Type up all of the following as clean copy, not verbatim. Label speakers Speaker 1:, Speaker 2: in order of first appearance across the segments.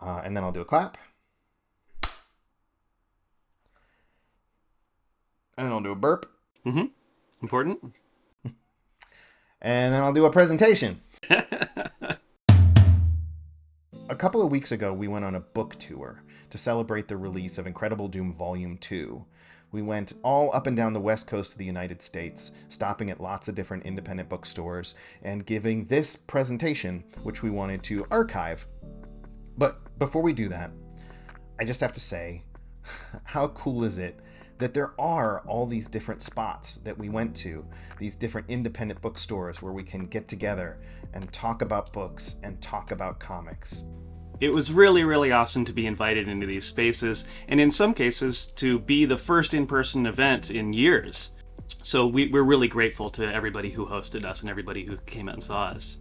Speaker 1: And then I'll do a clap. And then I'll do a burp.
Speaker 2: Mm-hmm. Important.
Speaker 1: And then I'll do a presentation. A couple of weeks ago, we went on a book tour to celebrate the release of Incredible Doom Volume 2. We went all up and down the west coast of the United States, stopping at lots of different independent bookstores and giving this presentation, which we wanted to archive. But before we do that, I just have to say, how cool is it that there are all these different spots that we went to, these different independent bookstores where we can get together and talk about books and talk about comics.
Speaker 2: It was really, really awesome to be invited into these spaces, and in some cases, to be the first in-person event in years. So we're really grateful to everybody who hosted us and everybody who came out and saw us.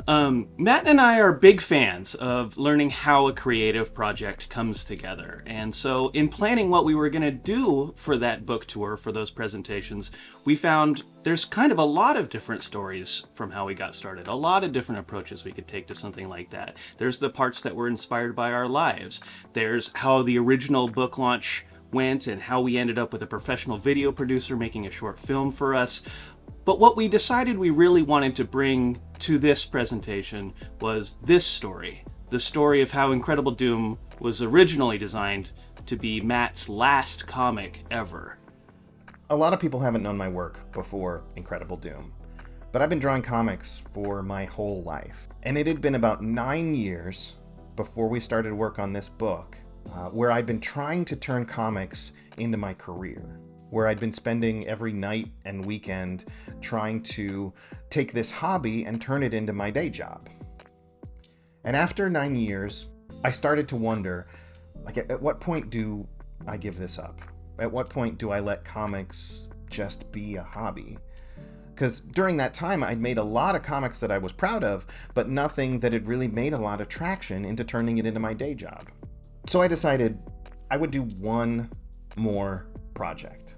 Speaker 2: Matt and I are big fans of learning how a creative project comes together. And so in planning what we were going to do for that book tour, for those presentations, we found there's kind of a lot of different stories from how we got started, a lot of different approaches we could take to something like that. There's the parts that were inspired by our lives. There's how the original book launch went and how we ended up with a professional video producer making a short film for us. But what we decided we really wanted to bring to this presentation was this story. The story of how Incredible Doom was originally designed to be Matt's last comic ever.
Speaker 1: A lot of people haven't known my work before Incredible Doom, but I've been drawing comics for my whole life. And it had been about 9 years before we started work on this book, where I'd been trying to turn comics into my career, where I'd been spending every night and weekend trying to take this hobby and turn it into my day job. And after 9 years, I started to wonder, at what point do I give this up? At what point do I let comics just be a hobby? Because during that time, I'd made a lot of comics that I was proud of, but nothing that had really made a lot of traction into turning it into my day job. So I decided I would do one more project.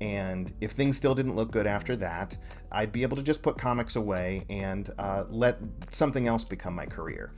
Speaker 1: And if things still didn't look good after that, I'd be able to just put comics away and let something else become my career.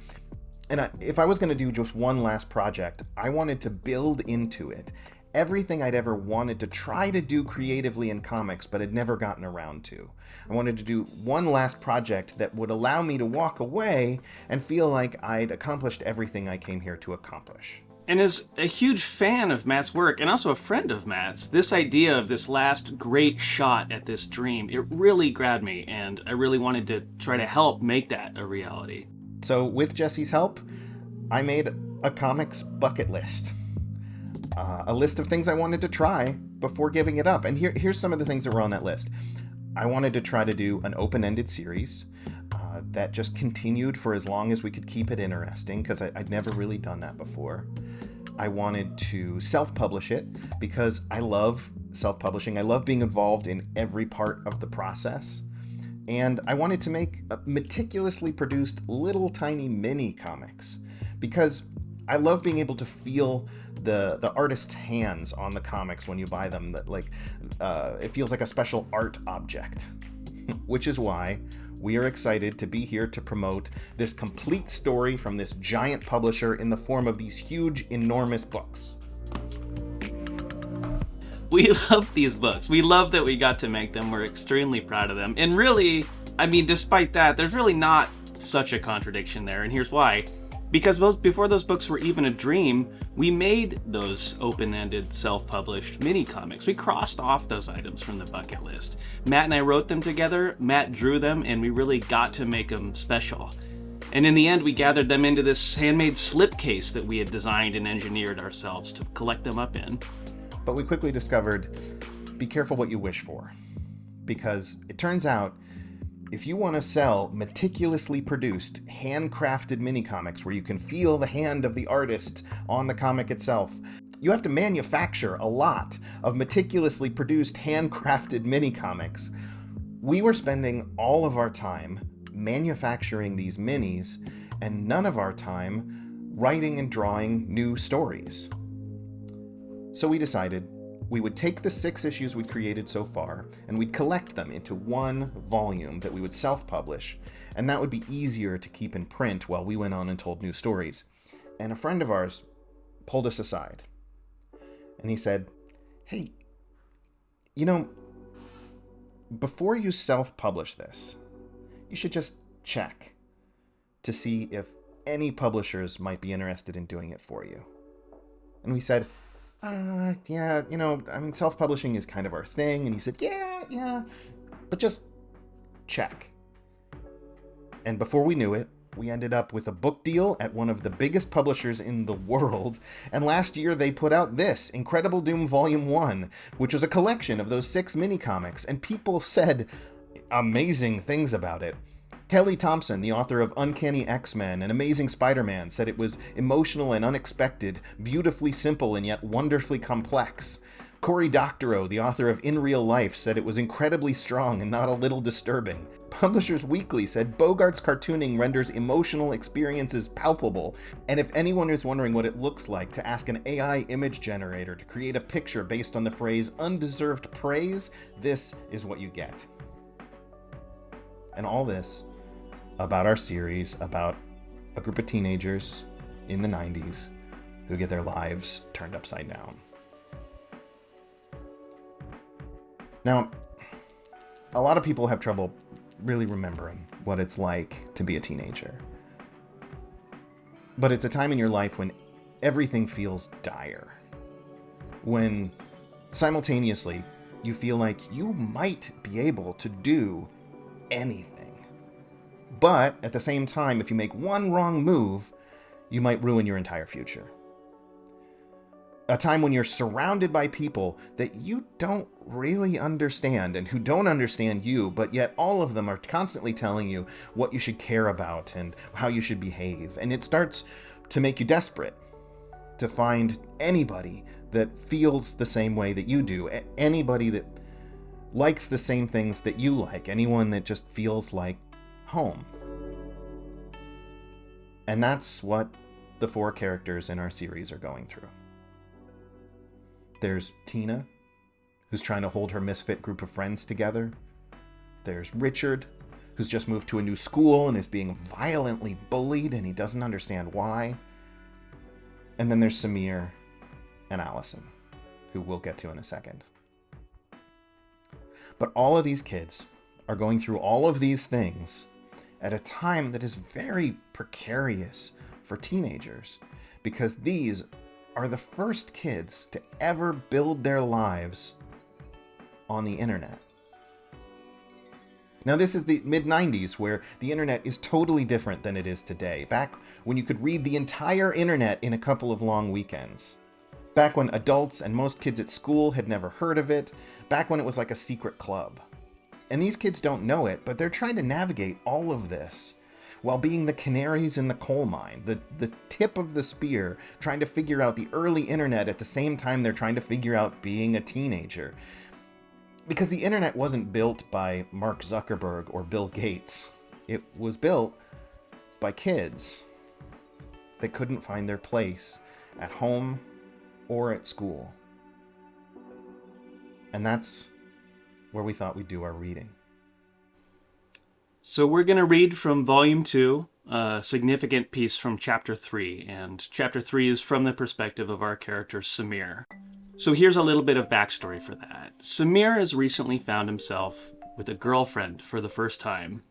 Speaker 1: And if I was going to do just one last project, I wanted to build into it everything I'd ever wanted to try to do creatively in comics, but had never gotten around to. I wanted to do one last project that would allow me to walk away and feel like I'd accomplished everything I came here to accomplish.
Speaker 2: And as a huge fan of Matt's work, and also a friend of Matt's, this idea of this last great shot at this dream, it really grabbed me, and I really wanted to try to help make that a reality.
Speaker 1: So with Jesse's help, I made a comics bucket list. A list of things I wanted to try before giving it up. And here's some of the things that were on that list. I wanted to try to do an open-ended series that just continued for as long as we could keep it interesting, because I'd never really done that before. I wanted to self-publish it because I love self-publishing. I love being involved in every part of the process. And I wanted to make meticulously produced little tiny mini comics because I love being able to feel the artist's hands on the comics when you buy them. That it feels like a special art object, which is why we are excited to be here to promote this complete story from this giant publisher in the form of these huge, enormous books.
Speaker 2: We love these books. We love that we got to make them. We're extremely proud of them. And really, despite that, there's really not such a contradiction there. And here's why. Because before those books were even a dream, we made those open-ended, self-published mini-comics. We crossed off those items from the bucket list. Matt and I wrote them together, Matt drew them, and we really got to make them special. And in the end, we gathered them into this handmade slipcase that we had designed and engineered ourselves to collect them up in.
Speaker 1: But we quickly discovered, be careful what you wish for. Because it turns out, if you want to sell meticulously produced, handcrafted mini-comics where you can feel the hand of the artist on the comic itself, you have to manufacture a lot of meticulously produced, handcrafted mini-comics. We were spending all of our time manufacturing these minis and none of our time writing and drawing new stories. So we decided we would take the 6 issues we'd created so far, and we'd collect them into one volume that we would self-publish, and that would be easier to keep in print while we went on and told new stories. And a friend of ours pulled us aside. And he said, hey, you know, before you self-publish this, you should just check to see if any publishers might be interested in doing it for you. And we said, yeah, self-publishing is kind of our thing. And he said, yeah, but just check. And before we knew it, we ended up with a book deal at one of the biggest publishers in the world. And last year they put out this, Incredible Doom Volume 1, which was a collection of those 6 mini-comics. And people said amazing things about it. Kelly Thompson, the author of Uncanny X-Men and Amazing Spider-Man, said it was emotional and unexpected, beautifully simple and yet wonderfully complex. Cory Doctorow, the author of In Real Life, said it was incredibly strong and not a little disturbing. Publishers Weekly said Bogart's cartooning renders emotional experiences palpable, and if anyone is wondering what it looks like to ask an AI image generator to create a picture based on the phrase undeserved praise, this is what you get. And all this about our series about a group of teenagers in the 90s who get their lives turned upside down. Now, a lot of people have trouble really remembering what it's like to be a teenager. But it's a time in your life when everything feels dire. When simultaneously you feel like you might be able to do anything. But at the same time, if you make one wrong move, you might ruin your entire future. A time when you're surrounded by people that you don't really understand and who don't understand you, but yet all of them are constantly telling you what you should care about and how you should behave. And it starts to make you desperate to find anybody that feels the same way that you do, anybody that likes the same things that you like, anyone that just feels like home. And that's what the 4 characters in our series are going through. There's Tina, who's trying to hold her misfit group of friends together. There's Richard, who's just moved to a new school and is being violently bullied and he doesn't understand why. And then there's Samir and Allison, who we'll get to in a second. But all of these kids are going through all of these things at a time that is very precarious for teenagers, because these are the first kids to ever build their lives on the internet. Now, this is the mid-90s, where the internet is totally different than it is today. Back when you could read the entire internet in a couple of long weekends. Back when adults and most kids at school had never heard of it. Back when it was like a secret club. And these kids don't know it, but they're trying to navigate all of this while being the canaries in the coal mine, the tip of the spear, trying to figure out the early internet at the same time they're trying to figure out being a teenager. Because the internet wasn't built by Mark Zuckerberg or Bill Gates. It was built by kids that couldn't find their place at home or at school. And that's where we thought we'd do our reading.
Speaker 2: So we're going to read from Volume 2, a significant piece from Chapter 3, and Chapter 3 is from the perspective of our character Samir. So here's a little bit of backstory for that. Samir has recently found himself with a girlfriend for the first time.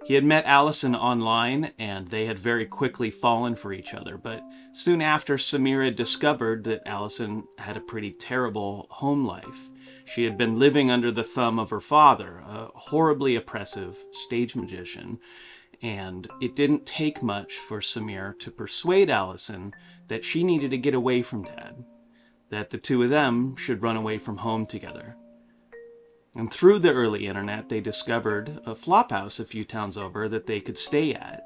Speaker 2: He had met Allison online, and they had very quickly fallen for each other, but soon after, Samir had discovered that Allison had a pretty terrible home life. She had been living under the thumb of her father, a horribly oppressive stage magician, and it didn't take much for Samir to persuade Allison that she needed to get away from Dad, that the two of them should run away from home together. And through the early internet, they discovered a flophouse a few towns over that they could stay at.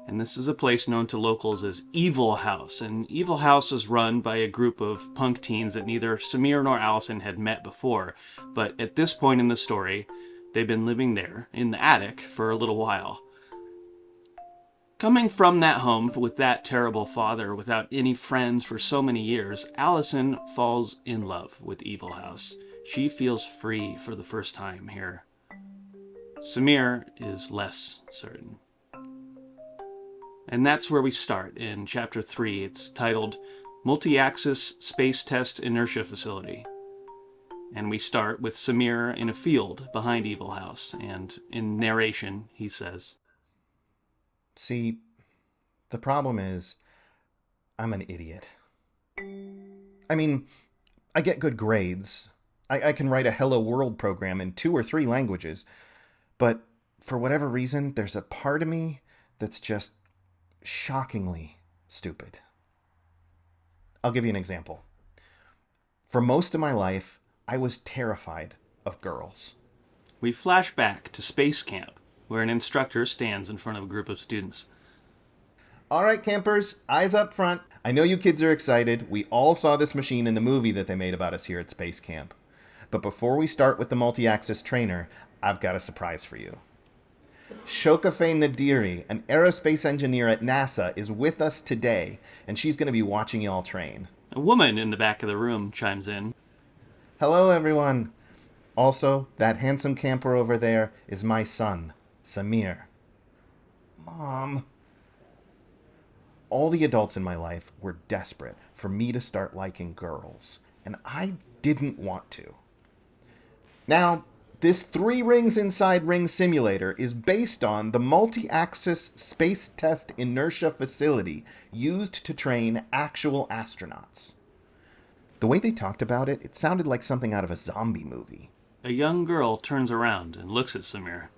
Speaker 2: And this is a place known to locals as Evol House. And Evol House is run by a group of punk teens that neither Samir nor Allison had met before. But at this point in the story, they've been living there in the attic for a little while. Coming from that home with that terrible father without any friends for so many years, Allison falls in love with Evol House. She feels free for the first time here. Samir is less certain. And that's where we start in Chapter 3. It's titled Multi-Axis Space Test Inertia Facility. And we start with Samir in a field behind Evol House, and in narration, he says,
Speaker 1: See, the problem is, I'm an idiot. I mean, I get good grades. I can write a Hello World program in 2 or 3 languages. But for whatever reason, there's a part of me that's just shockingly stupid. I'll give you an example. For most of my life, I was terrified of girls.
Speaker 2: We flash back to space camp, where an instructor stands in front of a group of students.
Speaker 1: All right, campers, eyes up front. I know you kids are excited. We all saw this machine in the movie that they made about us here at Space Camp. But before we start with the multi-axis trainer, I've got a surprise for you. Shokafe Nadiri, an aerospace engineer at NASA, is with us today, and she's going to be watching y'all train.
Speaker 2: A woman in the back of the room chimes in.
Speaker 1: Hello, everyone. Also, that handsome camper over there is my son, Samir. Mom. All the adults in my life were desperate for me to start liking girls, and I didn't want to. Now, this 3 rings inside ring simulator is based on the multi-axis space test inertia facility used to train actual astronauts. The way they talked about it, it sounded like something out of a zombie movie.
Speaker 2: A young girl turns around and looks at Samir.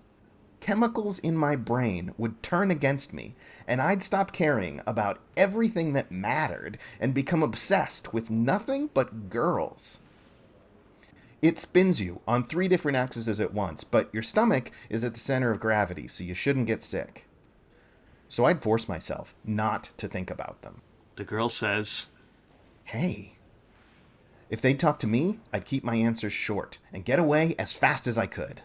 Speaker 1: Chemicals in my brain would turn against me, and I'd stop caring about everything that mattered and become obsessed with nothing but girls. It spins you on 3 different axes at once, but your stomach is at the center of gravity, so you shouldn't get sick. So I'd force myself not to think about them.
Speaker 2: The girl says,
Speaker 1: Hey, if they'd talk to me, I'd keep my answers short and get away as fast as I could.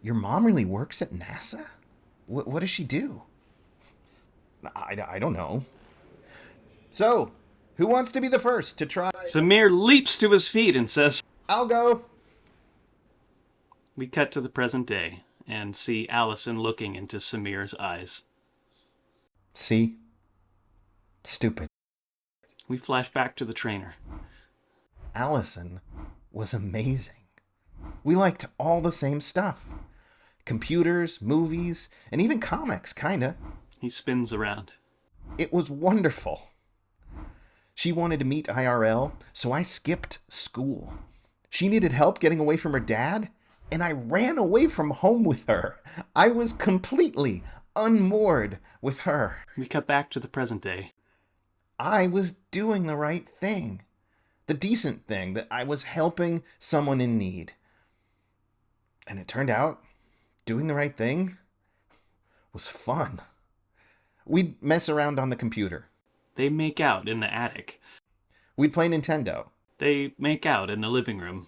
Speaker 1: Your mom really works at NASA? What does she do? I don't know. So, who wants to be the first to try?
Speaker 2: Samir leaps to his feet and says,
Speaker 1: I'll go.
Speaker 2: We cut to the present day and see Allison looking into Samir's eyes.
Speaker 1: See? Stupid.
Speaker 2: We flash back to the trainer.
Speaker 1: Allison was amazing. We liked all the same stuff. Computers, movies, and even comics, kinda.
Speaker 2: He spins around.
Speaker 1: It was wonderful. She wanted to meet IRL, so I skipped school. She needed help getting away from her dad, and I ran away from home with her. I was completely unmoored with her.
Speaker 2: We cut back to the present day.
Speaker 1: I was doing the right thing. The decent thing, that I was helping someone in need. And it turned out, doing the right thing was fun. We'd mess around on the computer.
Speaker 2: They make out in the attic.
Speaker 1: We'd play Nintendo.
Speaker 2: They make out in the living room.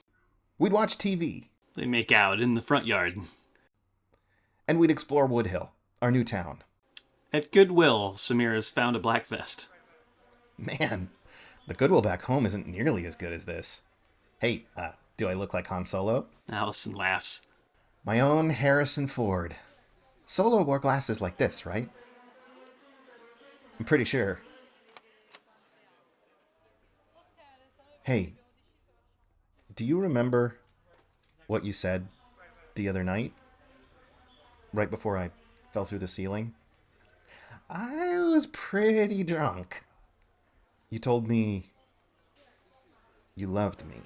Speaker 1: We'd watch TV.
Speaker 2: They make out in the front yard.
Speaker 1: And we'd explore Wood Hill, our new town.
Speaker 2: At Goodwill, Samir has found a black vest.
Speaker 1: Man, the Goodwill back home isn't nearly as good as this. Hey, do I look like Han Solo?
Speaker 2: Allison laughs.
Speaker 1: My own Harrison Ford. Solo wore glasses like this, right? I'm pretty sure. Hey, do you remember what you said the other night? Right before I fell through the ceiling? I was pretty drunk. You told me you loved me.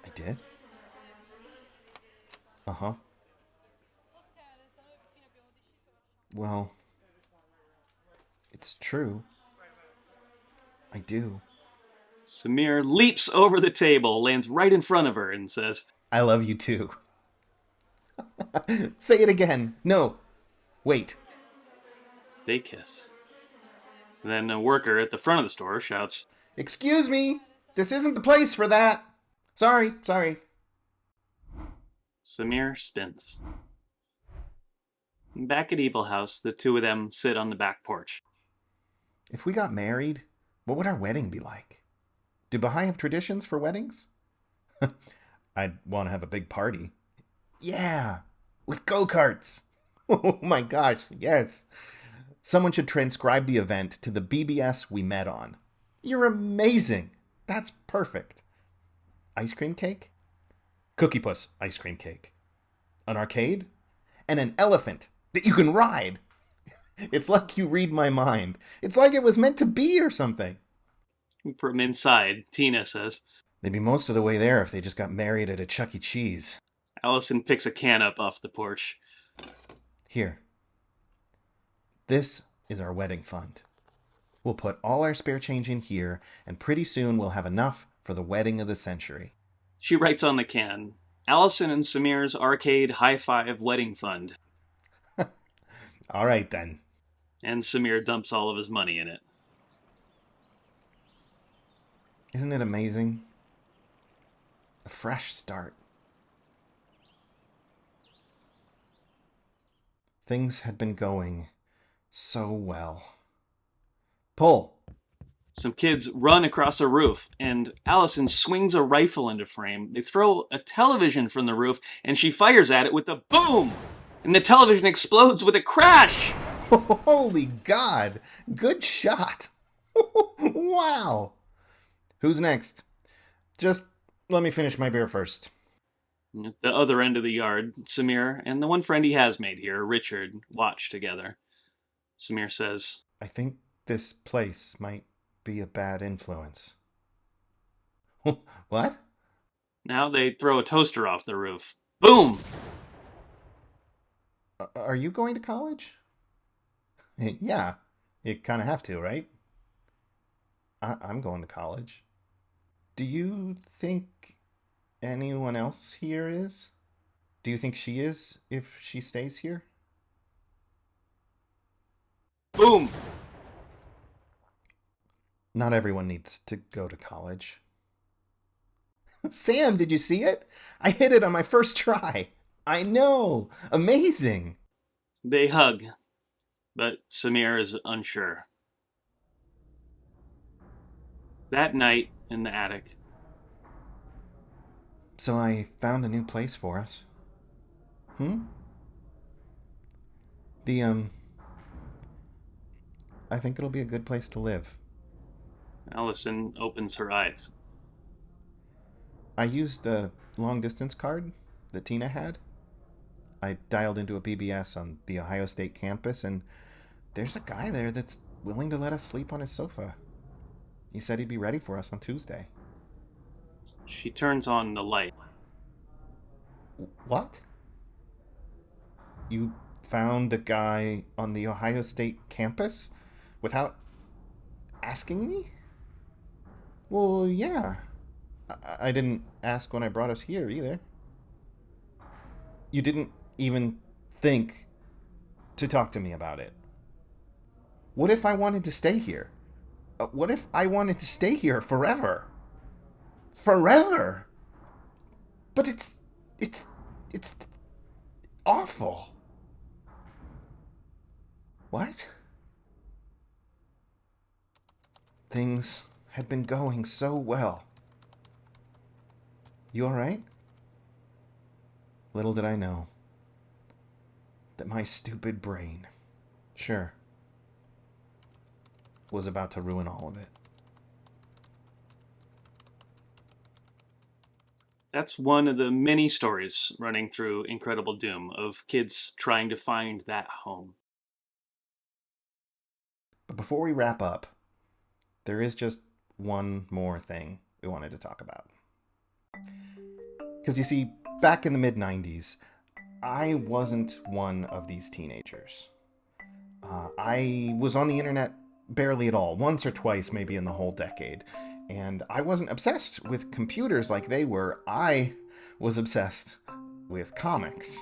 Speaker 1: I did? Uh-huh. Well, it's true. I do.
Speaker 2: Samir leaps over the table, lands right in front of her, and says,
Speaker 1: I love you too. Say it again. No. Wait.
Speaker 2: They kiss. Then a worker at the front of the store shouts,
Speaker 1: Excuse me. This isn't the place for that. Sorry.
Speaker 2: Samir spins. Back at Evol House, the 2 of them sit on the back porch.
Speaker 1: If we got married, what would our wedding be like? Do Baha'i have traditions for weddings? I'd want to have a big party. Yeah, with go-karts. Oh my gosh, yes. Someone should transcribe the event to the BBS we met on. You're amazing. That's perfect. Ice cream cake? Cookie Puss ice cream cake. An arcade? And an elephant that you can ride. It's like you read my mind. It's like it was meant to be or something.
Speaker 2: From inside, Tina says.
Speaker 1: They'd be most of the way there if they just got married at a Chuck E. Cheese.
Speaker 2: Allison picks a can up off the porch.
Speaker 1: Here. This is our wedding fund. We'll put all our spare change in here, and pretty soon we'll have enough for the wedding of the century.
Speaker 2: She writes on the can, Allison and Samir's Arcade High Five Wedding Fund.
Speaker 1: All right, then.
Speaker 2: And Samir dumps all of his money in it.
Speaker 1: Isn't it amazing? A fresh start. Things had been going so well. Pull!
Speaker 2: Some kids run across a roof, and Allison swings a rifle into frame. They throw a television from the roof, and she fires at it with a boom! And the television explodes with a crash!
Speaker 1: Holy God! Good shot! Wow! Who's next? Just let me finish my beer first.
Speaker 2: At the other end of the yard, Samir and the one friend he has made here, Richard, watch together. Samir says,
Speaker 1: I think this place might be a bad influence. What?
Speaker 2: Now they throw a toaster off the roof. Boom!
Speaker 1: Are you going to college? Yeah, you kind of have to, right? I'm going to college. Do you think anyone else here is? Do you think she is if she stays here?
Speaker 2: Boom!
Speaker 1: Not everyone needs to go to college. Sam, did you see it? I hit it on my first try. I know. Amazing.
Speaker 2: They hug, but Samir is unsure. That night in the attic.
Speaker 1: So I found a new place for us. I think it'll be a good place to live.
Speaker 2: Allison opens her eyes.
Speaker 1: I used a long-distance card that Tina had. I dialed into a BBS on the Ohio State campus, and there's a guy there that's willing to let us sleep on his sofa. He said he'd be ready for us on Tuesday.
Speaker 2: She turns on the light.
Speaker 1: What? You found a guy on the Ohio State campus without asking me? Well, yeah. I didn't ask when I brought us here either. You didn't even think to talk to me about it. What if I wanted to stay here? What if I wanted to stay here forever? Forever? But it's awful. What? Things had been going so well. You alright? Little did I know that my stupid brain, sure, was about to ruin all of it.
Speaker 2: That's one of the many stories running through Incredible Doom of kids trying to find that home.
Speaker 1: But before we wrap up, there is just one more thing we wanted to talk about. Because you see, back in the mid-90s, I wasn't one of these teenagers. I was on the internet barely at all, once or twice maybe in the whole decade. And I wasn't obsessed with computers like they were. I was obsessed with comics.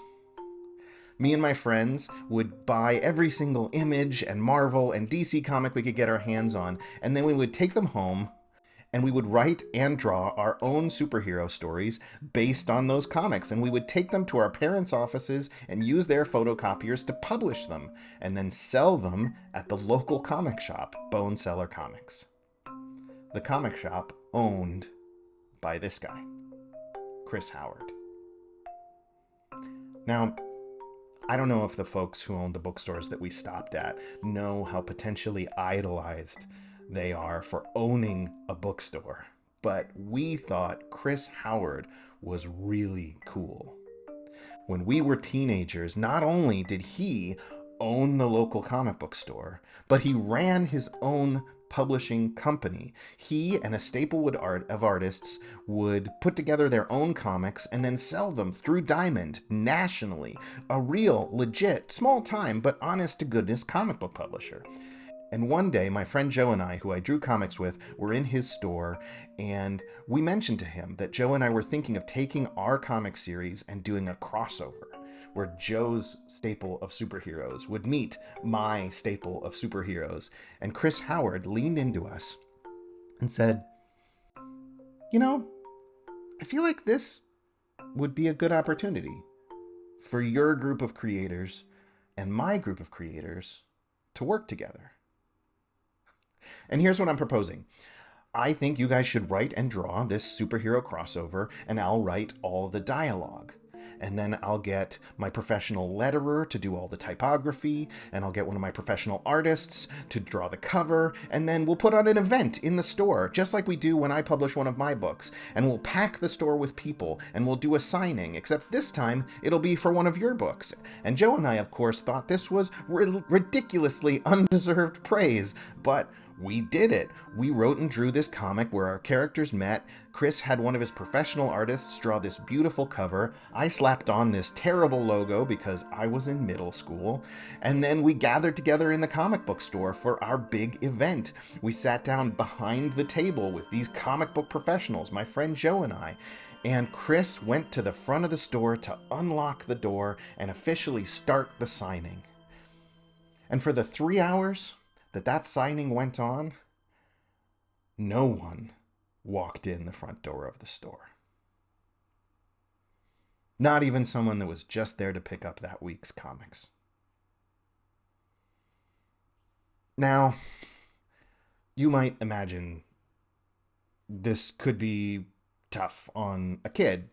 Speaker 1: Me and my friends would buy every single Image and Marvel and DC comic we could get our hands on, and then we would take them home and we would write and draw our own superhero stories based on those comics, and we would take them to our parents' offices and use their photocopiers to publish them, and then sell them at the local comic shop, Bone Cellar Comics. The comic shop owned by this guy, Chris Howard. Now, I don't know if the folks who owned the bookstores that we stopped at know how potentially idolized they are for owning a bookstore, but we thought Chris Howard was really cool. When we were teenagers, not only did he own the local comic book store, but he ran his own publishing company. He and a staplewood of artists would put together their own comics and then sell them through Diamond nationally. A real, legit, small time, but honest to goodness comic book publisher. And one day, my friend Joe and I, who I drew comics with, were in his store, and we mentioned to him that Joe and I were thinking of taking our comic series and doing a crossover, where Joe's staple of superheroes would meet my staple of superheroes. And Chris Howard leaned into us and said, "You know, I feel like this would be a good opportunity for your group of creators and my group of creators to work together. And here's what I'm proposing. I think you guys should write and draw this superhero crossover, and I'll write all the dialogue. And then I'll get my professional letterer to do all the typography, and I'll get one of my professional artists to draw the cover, and then we'll put on an event in the store, just like we do when I publish one of my books, and we'll pack the store with people, and we'll do a signing, except this time it'll be for one of your books." And Joe and I, of course, thought this was ridiculously undeserved praise, but we did it. We wrote and drew this comic where our characters met. Chris had one of his professional artists draw this beautiful cover. I slapped on this terrible logo because I was in middle school. And then we gathered together in the comic book store for our big event. We sat down behind the table with these comic book professionals, my friend Joe and I. And Chris went to the front of the store to unlock the door and officially start the signing. And for the 3 hours that signing went on, no one walked in the front door of the store. Not even someone that was just there to pick up that week's comics. Now, you might imagine this could be tough on a kid.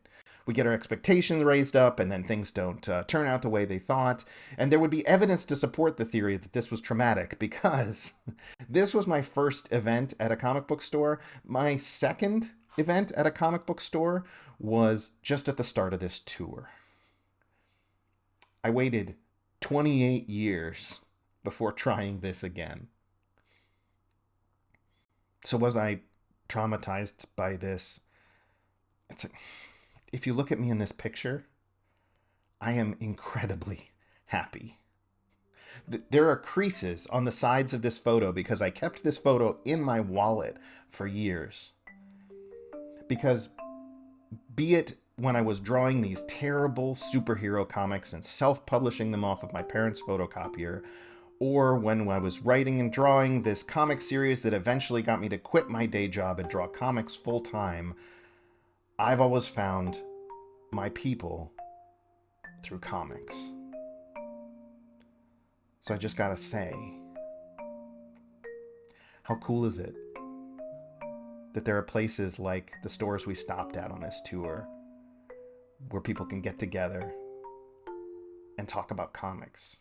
Speaker 1: We get our expectations raised up, and then things don't turn out the way they thought. And there would be evidence to support the theory that this was traumatic, because this was my first event at a comic book store. My second event at a comic book store was just at the start of this tour. I waited 28 years before trying this again. So was I traumatized by this? If you look at me in this picture, I am incredibly happy. There are creases on the sides of this photo because I kept this photo in my wallet for years. Because be it when I was drawing these terrible superhero comics and self-publishing them off of my parents' photocopier, or when I was writing and drawing this comic series that eventually got me to quit my day job and draw comics full-time, I've always found my people through comics. So I just gotta say, how cool is it that there are places like the stores we stopped at on this tour where people can get together and talk about comics?